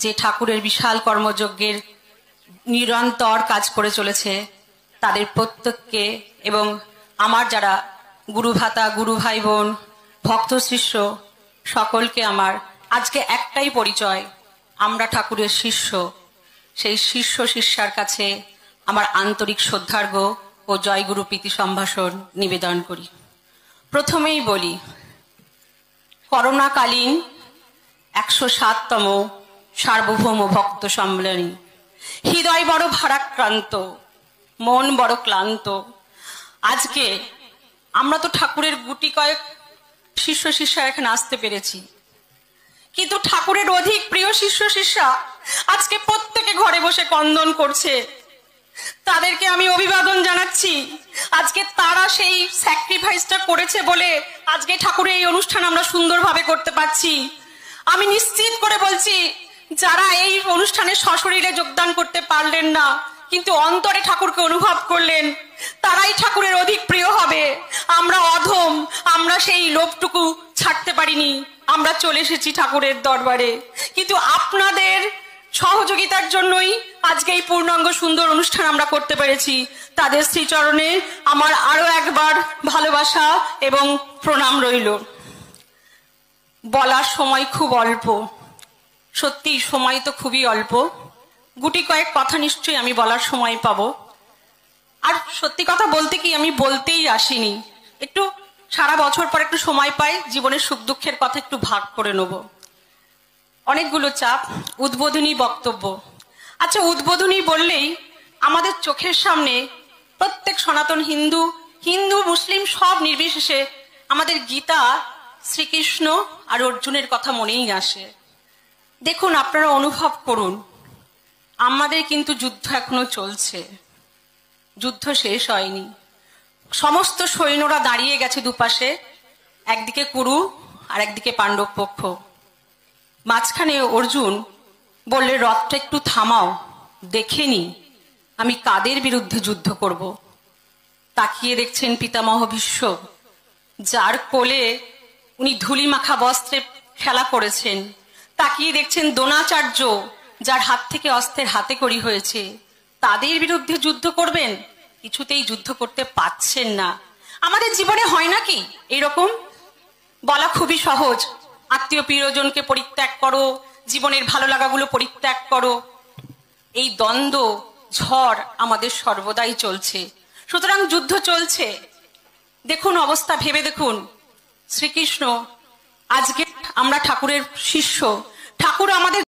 যে ঠাকুরের বিশাল কর্মযজ্ঞের নিরন্তর কাজ করে চলেছে তাদের প্রত্যেককে এবং আমার যারা গুরু ভাতা গুরু ভাই বোন ভক্ত শিষ্য সকলকে আমার আজকে একটাই পরিচয়, আমরা ঠাকুরের শিষ্য। সেই শিষ্য শিষ্যার কাছে আমার আন্তরিক শ্রদ্ধার্ঘ্য ও জয়গুরু প্রীতি সম্ভাষণ নিবেদন করি। প্রথমেই বলি, করোনাকালীন 107তম সার্বভৌম ভক্ত সম্মেলনী, হৃদয় বড় ভারাক্রান্ত, মন বড় ক্লান্ত। আজকে আমরা তো ঠাকুরের গুটি কয়েক শিষ্য শিষ্যা এখানে আসতে পেরেছি, কিন্তু ঠাকুরের অধিক প্রিয় শিষ্য শিষ্যা আজকে প্রত্যেকে ঘরে বসে ক্রন্দন করছে। তাদেরকে আমি অভিবাদন জানাচ্ছি। আজকে তারা সেই স্যাক্রিফাইসটা করেছে বলে আজকে ঠাকুরের এই অনুষ্ঠান আমরা সুন্দরভাবে করতে পারছি। আমি নিশ্চিত করে বলছি, যারা এই অনুষ্ঠানে সশরীরে যোগদান করতে পারলেন না কিন্তু অন্তরে ঠাকুরকে অনুভব করলেন, তারাই ঠাকুরের অধিক প্রিয় হবে। আমরা অধম, আমরা সেই লোভটুকু ছাড়তে পারিনি, আমরা চলে এসেছি ঠাকুরের দরবারে। কিন্তু আপনাদের সহযোগিতার জন্যই আজকে এই পূর্ণাঙ্গ সুন্দর অনুষ্ঠান আমরা করতে পেরেছি। তাদের শ্রীচরণে আমার আরো একবার ভালোবাসা এবং প্রণাম রইল। বলার সময় খুব অল্প, সত্যি সময় তো খুবই অল্প। গুটি কয়েক কথা নিশ্চয়ই আমি বলার সময় পাবো। আর সত্যি কথা বলতে কি, আমি বলতেই আসিনি, একটু সারা বছর পর একটু সময় পাই, জীবনের সুখ দুঃখের কথা একটু ভাগ করে নেব। অনেকগুলো চাপ, উদ্বোধনী বক্তব্য। আচ্ছা, উদ্বোধনী বললেই আমাদের চোখের সামনে প্রত্যেক সনাতন হিন্দু মুসলিম সব নির্বিশেষে আমাদের গীতা, শ্রীকৃষ্ণ আর অর্জুনের কথা মনেই আসে। দেখুন, আপনারা অনুভব করুন, আমাদের কিন্তু যুদ্ধ এখনো চলছে, যুদ্ধ শেষ হয়নি। সমস্ত সৈন্যরা দাঁড়িয়ে গেছে দুপাশে, একদিকে কুরু আর একদিকে পাণ্ডব পক্ষ। মাঝখানে অর্জুন বললে, রথটা একটু থামাও, দেখে নি আমি কাদের বিরুদ্ধে যুদ্ধ করব। তাকিয়ে দেখছেন পিতামহ ভীষ্ম, যার কোলে উনি ধুলি মাখা বস্ত্রে খেলা করেছেন। তাকিয়ে দেখছেন দ্রোণাচার্য, যার হাত থেকে অস্ত্রের হাতে কড়ি হয়েছে। তাদের বিরুদ্ধে যুদ্ধ করবেন? কিছুতেই যুদ্ধ করতে পারছেন না। আমাদের জীবনে হয় নাকি এরকম? বলা খুবই সহজ, আত্মীয় প্রিয়জনকে পরিত্যাগ করো, জীবনের ভালো লাগাগুলো পরিত্যাগ করো। এই দ্বন্দ্ব ঝড় আমাদের সর্বদাই চলছে, সুতরাং যুদ্ধ চলছে। দেখুন অবস্থা, ভেবে দেখুন। শ্রীকৃষ্ণ, আজকে আমরা ঠাকুরের শিষ্য, ঠাকুর আমাদের